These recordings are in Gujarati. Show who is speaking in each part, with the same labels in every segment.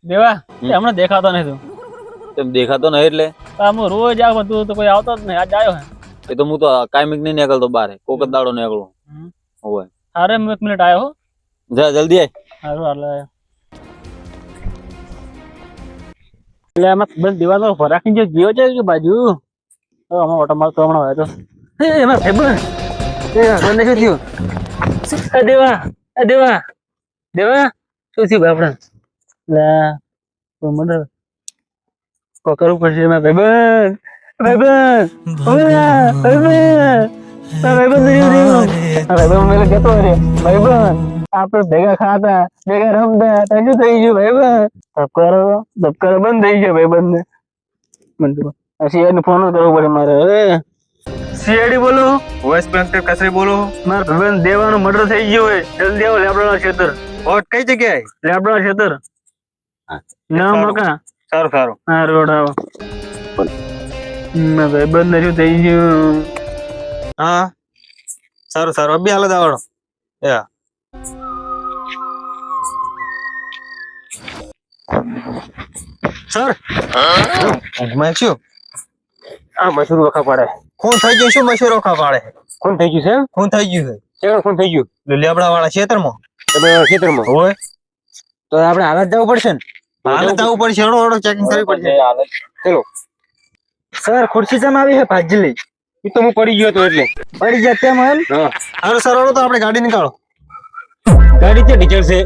Speaker 1: દેવા હમણાં દેખાતો નહીં તું.
Speaker 2: તેમ દેખાતો નહીં એટલે
Speaker 1: આમ રોજ આવ તું તો કોઈ આવતો જ નહીં. આજ આવ્યો હે.
Speaker 2: એ તો હું તો કાયમિક નહીં નીકળતો બહાર કોક જ દાડો નીકળું હોય.
Speaker 1: અરે હું 1 મિનિટ આવ્યો હો.
Speaker 2: જા જલ્દી આય.
Speaker 1: હારું હાલ આવ્યો. એટલે આમાં બંધ દિવાલો રાખીને જે ગયો છે કે બાજુ હમણાં ઓટો મારતો હમણાં હોય તો એમાં ભાઈબંધ બંને શું થયું? દેવા દેવા દેવા શું થયું બાપડા? મને કરવું પડશે એમાં ભાઈબંધ ભાઈબંધ ભાઈબંધ જતો રે ભાઈબંધ. આપણે ભેગા ખાતા ભેગા રમતા શું થઈ ગયું ભાઈબંધ? ધબકારો બંધ થઈ ગયો ભાઈબંધ ને. સીઆઈ ને ફોન કરવો પડે મારે. હવે સીઆઈડી બોલો,
Speaker 3: વોઇસ પ્લાન્ટર કસરે બોલો.
Speaker 1: મારા ભાઈબંધ દેવાનું મર્ડર થઈ ગયું હોય. જલ્દી આવો લેબડા ક્ષેત્ર.
Speaker 3: ઓટ કઈ જગ્યાએ?
Speaker 1: લેબડા ક્ષેત્ર ના મકા.
Speaker 3: સારું સારું.
Speaker 1: હા રોડ આવો. ભાઈબંધ ને શું થઈ ગયું?
Speaker 3: હા સારું સારું. અભી હાલ દાવડો. યા સર ઊંઘમાં છું.
Speaker 1: આ મશરૂ વખા પડે.
Speaker 3: ખૂન થઈ ગયું. શું મશૂરો ખા પાડે?
Speaker 1: કોણ થઈ ગયું છે?
Speaker 3: ખૂન થઈ ગયું છે.
Speaker 1: કેવું કોણ થઈ ગયું?
Speaker 3: લેબડા વાળા ખેતરમાં
Speaker 1: ખેતરમાં
Speaker 3: હોય
Speaker 1: તો આપણે હાલત જવું પડશે ને.
Speaker 3: હાલ જવું પડશે. હળો હળો ચેકિંગ કરવી પડશે.
Speaker 1: ચલો સર ખુરશી જમ આવી છે ભાજલી. એ તો હું પડી ગયો હતો એટલે પડી ગયા તેમ એમ.
Speaker 3: હારું સર હળો તો આપણે ગાડી નીકાળો.
Speaker 1: ગાડી છે ડીઝલ છે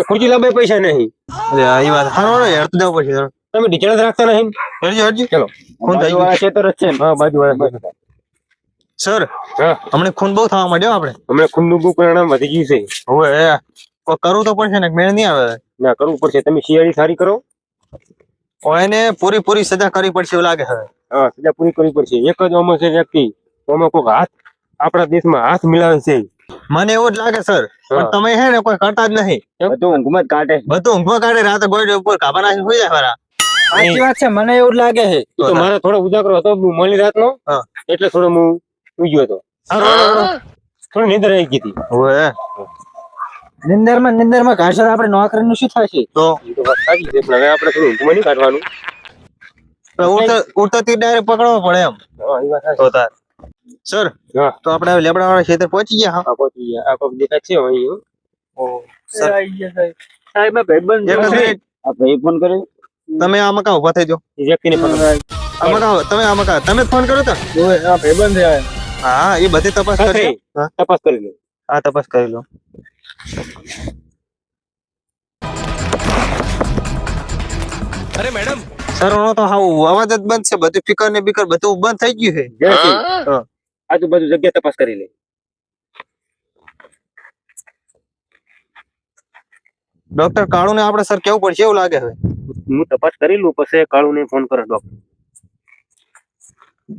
Speaker 1: ખુરશી લાવવા પૈસા નહીં.
Speaker 3: અરે આ વાત હારો હળો યાર તો જવું પડશે.
Speaker 1: તમે ડીઝલ રાખતા નહીં.
Speaker 3: હરજી હરજી.
Speaker 1: ચલો
Speaker 3: ખૂન થઈ ગયું.
Speaker 1: ખેતર જ છે ને. હા બાજુ વાળા
Speaker 3: સર
Speaker 1: હા
Speaker 3: હમણાં ખૂન બહુ થવા માંડ્યો આપણે.
Speaker 1: હમણાં ખૂનનું બહુ પરિણામ વધી ગયું છે.
Speaker 3: હવે કોઈ કરવું તો પડશે ને. મેળ નહીં આવે.
Speaker 1: ના કરવું પડશે. તમે સીઆઈડી સારી કરો.
Speaker 3: એને પૂરી સજા કરવી પડશે એવું લાગે હવે.
Speaker 1: હા સજા પૂરી કરવી પડશે. એક જ અમર છે વ્યક્તિ આમાં કોઈક હાથ આપણા દેશમાં હાથ મિલાવે છે.
Speaker 3: મને એવું જ લાગે સર. પણ તમે હે ને કોઈ કરતા જ નહીં.
Speaker 1: બધું ઊંઘમાં જ કાઢે.
Speaker 3: બધું ઊંઘમાં કાઢે. રાતે ગોળ ઉપર કાપા નાખીને સુઈ જાય ખરા.
Speaker 1: સાચી વાત છે. મને એવું જ લાગે છે. તો મારે થોડો ઉજાગરો હતો મોલી રાતનો
Speaker 3: હા.
Speaker 1: એટલે થોડો હું સુઈ ગયો હતો. થોડી નીંદર આવી ગઈ હતી.
Speaker 3: હવે
Speaker 1: નિંદરમાં કાઢશે આપણે નોકરીનું શું થશે?
Speaker 3: તો
Speaker 1: એ તો વાત સાચી છે પણ હવે આપણે થોડું ઊંઘમાં નહીં કાઢવાનું.
Speaker 3: ઉડતા ડાયરેક્ટ પકડવો પડે એમ.
Speaker 1: હા એ વાત
Speaker 3: તો તાર સર
Speaker 1: હા
Speaker 3: તો આપણે હવે લેબડા વાળા ખેતર પહોંચી ગયા. હા
Speaker 1: પહોંચી ગયા. આ કોક દેખાય છે અહીં.
Speaker 3: સર
Speaker 1: સાહેબ ભાઈબંધ
Speaker 3: એક મિનિટ.
Speaker 1: આ ભાઈ ફોન કર્યો.
Speaker 3: તમે આમાં કા ઉભા થઈ જાઓ.
Speaker 1: એ વ્યક્તિને પકડ.
Speaker 3: આમાં કા તમે આમાં કા તમે જ ફોન કર્યો તો.
Speaker 1: આ ભાઈબંધ છે.
Speaker 3: હા એ બધી તપાસ કરશે. હા
Speaker 1: તપાસ કરી લે.
Speaker 3: આ તપાસ કરી લો.
Speaker 4: અરે મેડમ
Speaker 3: સર ઓનો તો હાવ અવાજ જ બંધ છે. બધું ફિકર ને બીકર બધું બંધ થઈ ગયું છે. હા.
Speaker 1: આજુબાજુ જગ્યા તપાસ કરી લે.
Speaker 3: ડોક્ટર કાળુ ને આપણે સર કેવું પડશે એવું લાગે હવે.
Speaker 1: હું તપાસ કરી લઉં પછી કાળુ ને ફોન કરો ડોક્ટર.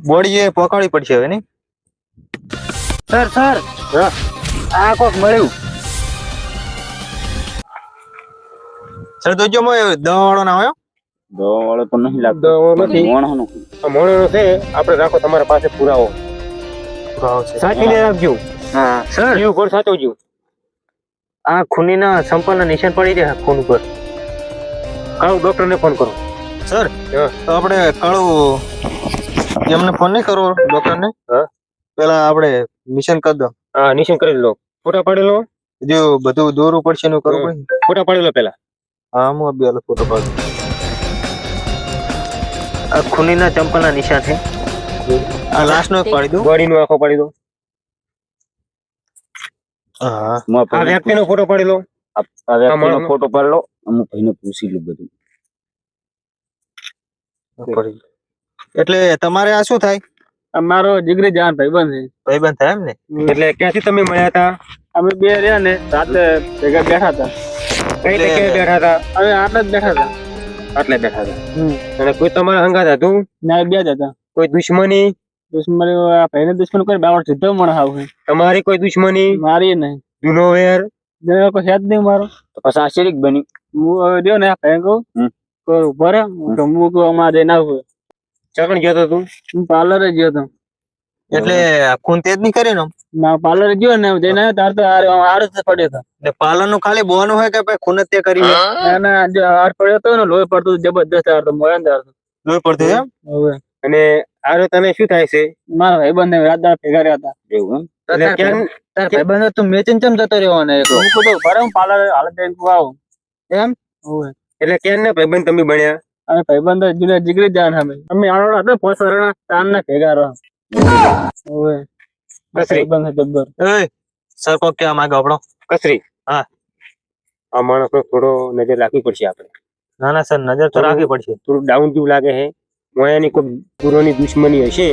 Speaker 3: બોડી એ પકડવી પડશે હવે નહીં.
Speaker 1: સર સર
Speaker 3: હા
Speaker 1: આ કોક મળ્યું.
Speaker 3: સર જોજો મો દવા વાળો ના આવ્યો.
Speaker 1: દવાવાળો તો નહીં લાગતો.
Speaker 3: નથી.
Speaker 1: મોણોનો છે. આપણે રાખો તમારા પાસે પુરાવો. સાચીને રાખજો. હા સર એ ઉપર સાચવજો. આ ખૂનીના સંપર્કના નિશાન પડી રહ્યા ખૂન ઉપર. કાળુ ડોક્ટરને ફોન કરો.
Speaker 3: સર તો આપણે કાળુ એમને ફોન નહીં કરવો ડોક્ટર ને.
Speaker 1: હા
Speaker 3: પેલા આપણે મિશન કરી દો.
Speaker 1: હા નિશાન કરી લો. ફોટા પાડી લો.
Speaker 3: જો બધું દોરવું પડશે એનું કરવું પડે.
Speaker 1: ફોટા પાડી લો પેલા.
Speaker 3: હા હું અભી હાલ ફોટો પાડું.
Speaker 1: આ ખૂનીના ચંપલના નિશાન છે.
Speaker 3: આ લાસ્ટ નો એક પાડી દો.
Speaker 1: બોડીનો આખો પાડી દો.
Speaker 3: હા
Speaker 1: આ વ્યક્તિનો ફોટો પાડી લો. આ વ્યક્તિનો ફોટો પાડી લો. અમુક ભાઈને પૂછી લો બધું.
Speaker 3: પડી. એટલે તમારે આ શું થાય?
Speaker 1: અમારો જીગરી જાન ભાઈબંધ છે.
Speaker 3: ભાઈબંધ થાય એમ ને.
Speaker 1: એટલે ક્યાંથી તમે મળ્યા હતા? અમે બે રહ્યા ને રાતે ભેગા બેઠા હતા. કઈ જગ્યાએ બેઠા હતા? અમે આટલે જ બેઠા હતા. આટલે બેઠા હતા. અને કોઈ તમારા હંગાત હતું? ના બે જ હતા. કોઈ દુશ્મની? દુશ્મની આ ભાઈને દુશ્મની કોઈ બાવળ સીધો મને આવ છે. તમારી કોઈ દુશ્મની? મારી નહીં. જૂનો વેર? જૂનો કોઈ હેત નહીં મારો. તો પછી આશ્ચર્ય બની. હું હવે દો ને આ ભાઈ કહું કોઈ ઉભો રહે તો હું કહું અમારે જઈને આવું. ચકણ ગયો તો તું? હું પાર્લરે ગયો હતો.
Speaker 3: એટલે ખૂન તેજ નહીં કરી ને
Speaker 1: ના પાર્લર ગયો ને જઈને આવ્યો તાર તો આરસ પડ્યો હતો.
Speaker 3: એટલે પાલન નું ખાલી બોનું હોય કે ભાઈ ખૂન જ તે કરી છે?
Speaker 1: ના જે આર પડ્યો હતો ને લોહી પડતું જબરદસ્ત આર તો મોયા ને તાર તો.
Speaker 3: લોહી પડતું એમ?
Speaker 1: હવે
Speaker 2: અને આરો તને શું થાય છે
Speaker 1: મારા ભાઈબંધ રાત દાડા ભેગા રહ્યા હતા.
Speaker 2: એવું એમ એટલે કેમ
Speaker 1: તાર ભાઈબંધ તું મેચિંગ ચમ જતો રહ્યો ને એક હું તો ભરે હું પાર્લર હાલત જઈને આવું એમ. હવે
Speaker 2: એટલે કેમ ને ભાઈબંધ તમે ભણ્યા
Speaker 1: અમે ભાઈબંધ જુના જીગરી જાન અમે આળો હતા પોસરણા તાન ના ભેગા રહો. હવે
Speaker 2: કસરી
Speaker 1: ભાઈબંધ જબ્બર.
Speaker 3: એ સર કોક કેવા માંગે આપણો?
Speaker 2: કસરી
Speaker 3: હા.
Speaker 2: આ માણસનો થોડો નજર રાખવી પડશે આપણે
Speaker 3: ના ના સર નજર તો રાખવી પડશે.
Speaker 2: થોડું ડાઉન જેવું લાગે છે મોયાની કોઈ પૂરોની દુશ્મની હશે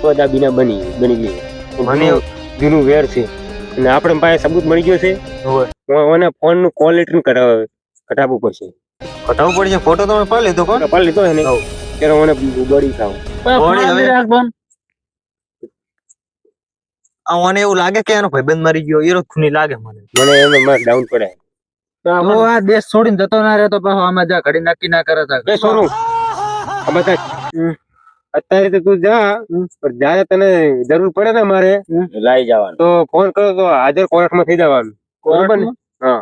Speaker 2: તો દાબીના બની ગઈ
Speaker 3: મને
Speaker 2: જૂનું વેર છે અને આપણે પાસે સબૂત મળી ગયો છે
Speaker 3: હોય
Speaker 2: ઓને ફોન નું કોલ લેટર કઢાવવું પડશે
Speaker 3: ઘટાડવું પડશે. ફોટો તમે પાડી લીધો કોણ?
Speaker 2: કપાલ લીધો છે ને ત્યારે મને બળી ખાવ
Speaker 3: બોડી હવે-
Speaker 1: રાખ બંધ.
Speaker 3: મને એવું લાગે કે એનો ભાઈબંધ મરી ગયો એ ખૂની લાગે મને.
Speaker 2: મને એમ ડાઉન પડાય
Speaker 1: તો આ દેશ છોડીને જતો ના રહેતો પાછો આમાં જા ઘડી નક્કી ના કરે તા.
Speaker 2: બે સોનું આ બધા અત્યારે તો તું જા પણ જયારે તને જરૂર પડે ને મારે
Speaker 1: લઈ જવાનું
Speaker 2: તો ફોન કરો તો હાજર કોર્ટમાં થઈ જવાનું બરોબર ને હા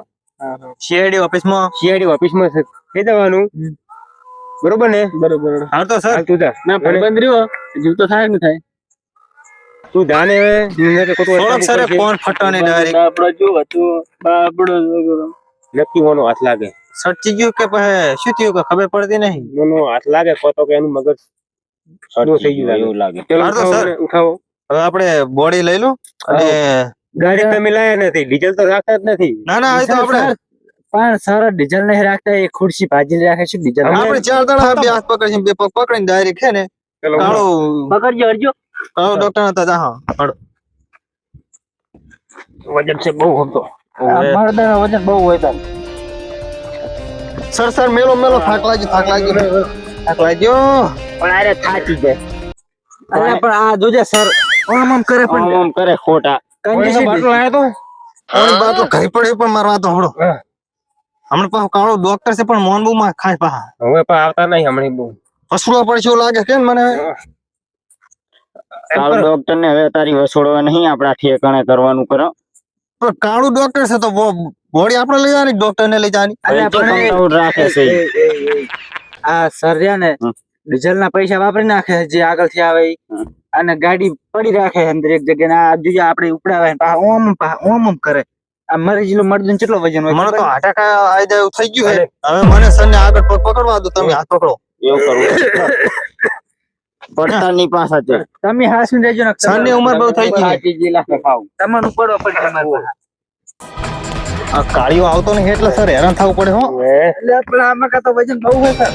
Speaker 3: સીઆઈડી ઓફિસમાં.
Speaker 2: સીઆઈડી ઓફિસમાં થઈ જવાનું બરોબર ને
Speaker 1: બરોબર.
Speaker 3: હા તો સર
Speaker 2: હાલ તું જા
Speaker 1: ના ભાઈબંધ રહ્યો જીવ તો થાય કે નહીં થાય.
Speaker 2: તું જાને હવે જીવને તો ખોટું
Speaker 3: થોડોક સર
Speaker 2: અટકાવવું પડશે.
Speaker 3: ફોન ફટવાની ડાયરેક્ટ
Speaker 1: બાપડો જો હતું બાપડો
Speaker 2: નક્કી મોનો હાથ લાગે
Speaker 3: સટચી ગયું કે પછી શું થયું કે ખબર પડતી નહીં.
Speaker 2: મોનો હાથ લાગે તો કે એનું મગજ સ્લો થઈ ગયું
Speaker 1: એવું લાગે.
Speaker 2: ચલો
Speaker 3: હા તો
Speaker 2: ઉઠાવો
Speaker 3: સર.
Speaker 2: ને, ઉઠાવો
Speaker 3: હવે આપણે બોડી લઈ લો અને
Speaker 2: ગાડી તમે લાયા નથી ડીઝલ તો રાખતા જ નથી
Speaker 3: ના ના હવે તો આપણે
Speaker 1: પણ સારા ડીઝલ નહીં રાખતા એ ખુરશી ભાજી રાખે છે ડીઝલ
Speaker 3: આપણે ચાર જણા બે હાથ પકડીને બે પગ પકડીને ડાયરેક્ટ છે ને
Speaker 2: ચલો
Speaker 3: કાળું
Speaker 1: પકડજો અરજો
Speaker 3: ડોક્ટર હતા જા હા હળો.
Speaker 2: વજન છે બહુ હતો
Speaker 1: મરદાનો વજન બહુ હોય તાર.
Speaker 3: સર મેલો થાક લાગ્યો
Speaker 1: પણ આરે થાચી જાય. અરે પણ આ જોજે સર આમ કરે પણ આમ કરે ખોટા
Speaker 2: પાણીનો બાટલો લાયો તો
Speaker 3: પાણી બાટલો ઘરે પડ્યો પણ મારવા તો હળો. હમણાં પાછું કાળો ડોક્ટર છે પણ મોનબુ માં ખાય પાછા
Speaker 2: હવે પણ આવતા નહીં હમણાં બહુ
Speaker 3: હસવા પડશે એવું લાગે કેમ મને.
Speaker 1: કાળો ડોક્ટર ને હવે તારી વસોડવા નહીં આપડા ઠેકાણે કરવાનું કરો.
Speaker 3: પણ કાળું ડોક્ટર છે તો બોડી આપણે લઈ જવાની ડોક્ટર ને લઈ જવાની.
Speaker 1: રાખે છે આ સર રહ્યા ને ડીઝલ ના પૈસા વાપરી નાખે જે આગળ થી આવે ઈ. અને ગાડી પડી રાખે અંદર એક જગ્યાએ આ બીજા આપણે ઉપડાવે ઓમ કરે. આ મરી જેલું મરદું કેટલો વજન હોય
Speaker 3: મને તો હાટા આયદા એવું થઈ ગયું છે. હવે મને સર ને આગળ પગ પકડવા દો તમે હાથ પકડો.
Speaker 1: એવું કરવું પડતાની પાછા છે તમે હાસું રહેજો ને
Speaker 3: સર ની ઉંમર બહુ થઈ ગઈ
Speaker 1: તમને પડો પડે તમારે પાસે.
Speaker 3: આ કાળીઓ આવતો નહીં એટલે સર હેરાન થવું પડે હો.
Speaker 1: એટલે આપણે આમાં કાં તો વજન બહુ હોય સર.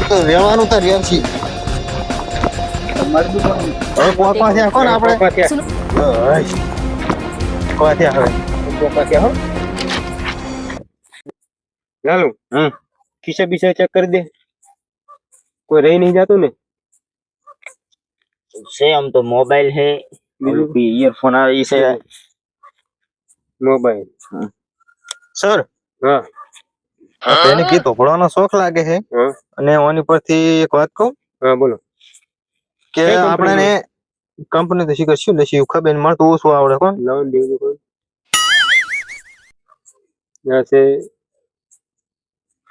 Speaker 3: તો રહેવાનું તો રેમ છે.
Speaker 1: મરદું પણ
Speaker 3: હવે પોકવા થયા કોણ આપણે પોકવા થયા હવે
Speaker 2: લાલુ ખિસ્સા બીસા ચેક કરી દે કોઈ રહી નહીં જાતું ને
Speaker 1: છે આમ તો મોબાઈલ है ईयरफोन आ इसे
Speaker 2: મોબાઈલ
Speaker 3: સર
Speaker 2: હા
Speaker 3: તેને કીધું ભણવાનો શોખ લાગે છે
Speaker 2: હા
Speaker 3: અને ઓની પરથી એક વાત કહું
Speaker 2: હા બોલો
Speaker 3: કે
Speaker 2: કઈ company
Speaker 3: આપણે કંપની તો શીખર શું લઈશું ખબર મળતું ઓછું આવડે કોણ
Speaker 2: લાવન દેવું કોઈ यहाँ से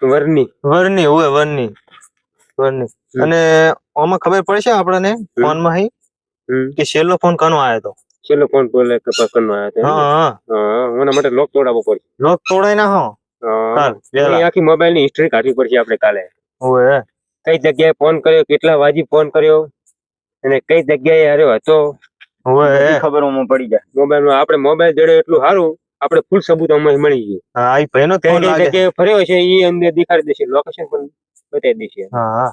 Speaker 2: वर्णी
Speaker 3: વરની હોય વરની અને આમાં ખબર પડશે આપણને ફોન માં કે છેલ્લો ફોન કનો આવ્યો હતો.
Speaker 2: चलो कौन बोले के पकड़नो आया था
Speaker 3: હા હા
Speaker 2: हाँ મને માટે લોક તોડાવવો પડશે
Speaker 3: લોક તોડાઈ ના હો ચાલ વેલા
Speaker 2: એની આખી મોબાઈલ ની હિસ્ટ્રી કાઢવી પડશે આપણે કાલે
Speaker 3: હોય
Speaker 2: કઈ જગ્યાએ ફોન કર્યો કેટલા વાજી ફોન કર્યો અને કઈ જગ્યાએ હાર્યો હતો
Speaker 3: હોય
Speaker 1: ખબર હું પડી જાય
Speaker 2: મોબાઈલ માં આપણે મોબાઈલ જડે એટલું સારું આપણે ફૂલ સબૂત અમે મળી ગયું
Speaker 3: હા આ ભાઈનો જ
Speaker 2: કઈ
Speaker 3: ફોન
Speaker 2: કઈ
Speaker 3: લાગે
Speaker 2: જગ્યાએ ફર્યો છે એ અમને દેખાડી દેશે લોકેશન પણ બતાવી દેશે
Speaker 3: હા હા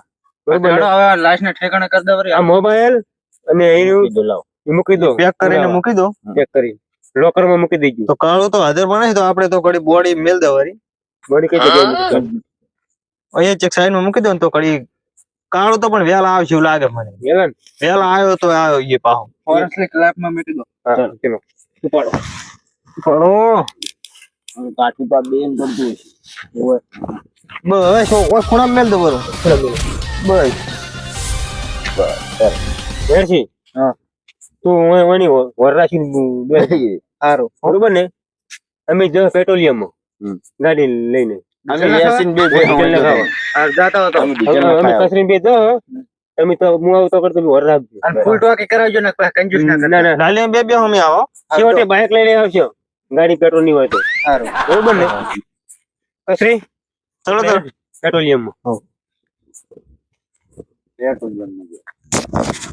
Speaker 2: બરોબર ને?
Speaker 1: હવે લાશ ને ઠેકાણે કરી દે
Speaker 2: આ મોબાઈલ અને એનું એ મૂકી દો
Speaker 3: પેક કરીને મૂકી દો
Speaker 2: ચેક કરી લોકર માં મૂકી દેજો
Speaker 3: તો કાળું તો હાજર બનાવી તો આપણે તો ઘડી બોડી મેલ દેવાની
Speaker 2: બોડી કઈ જગ્યાએ મૂકી દો?
Speaker 3: અહીંયા ચેક સાઈડ માં મૂકી દો ને તો ઘડી કાળું તો પણ વેલા આવશે એવું લાગે મને
Speaker 2: વેલા ને?
Speaker 3: વેલા આવ્યો તો આવ્યો એ પાહો
Speaker 1: ફોરેસ્ટ ક્લેપ માં મીટી દો
Speaker 2: હા ચલો ઉપાડો
Speaker 3: પડો
Speaker 1: કાઠી પા બેન કરતું
Speaker 3: બસ ઓ ખૂણા મેલ દો બરો બસ
Speaker 2: વેરસી
Speaker 1: હા
Speaker 2: તું ઓની વર રાખીને બે
Speaker 3: સારું
Speaker 2: બરોબર ને અમે જો પેટ્રોલિયમ ગાડી લઈને
Speaker 1: અમે યાસીન બે બે
Speaker 2: ડીઝલ નખાવા.
Speaker 3: જાતા હતો
Speaker 2: અમે કસરી બે જો તમે તો હું આવતો કરતો વર રાખજો
Speaker 1: ફૂલ ટોકી કરાવજો ને કંજૂસ ના
Speaker 2: ના ના
Speaker 3: ડાલી બે બે અમે આવો
Speaker 2: છેવટે બાઇક લઈને આવશો ગાડી પેટ્રોલ ની હોય તો
Speaker 1: સારું
Speaker 2: બરોબર ને કસરી
Speaker 3: ચલો તો
Speaker 2: પેટ્રોલિયમ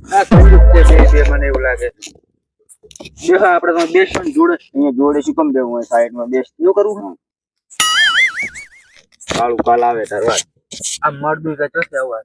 Speaker 1: આ કંજૂસ છે બે બે મને એવું લાગે બે આપણે તો બેસવાનું જોડે અહીંયા જોડે શું કેમ દેવું હોય સાઈડમાં બેસ શું કરવું
Speaker 2: કાળું કાલ આવે તાર વાત
Speaker 1: આ મળદું કે ચોથે આવા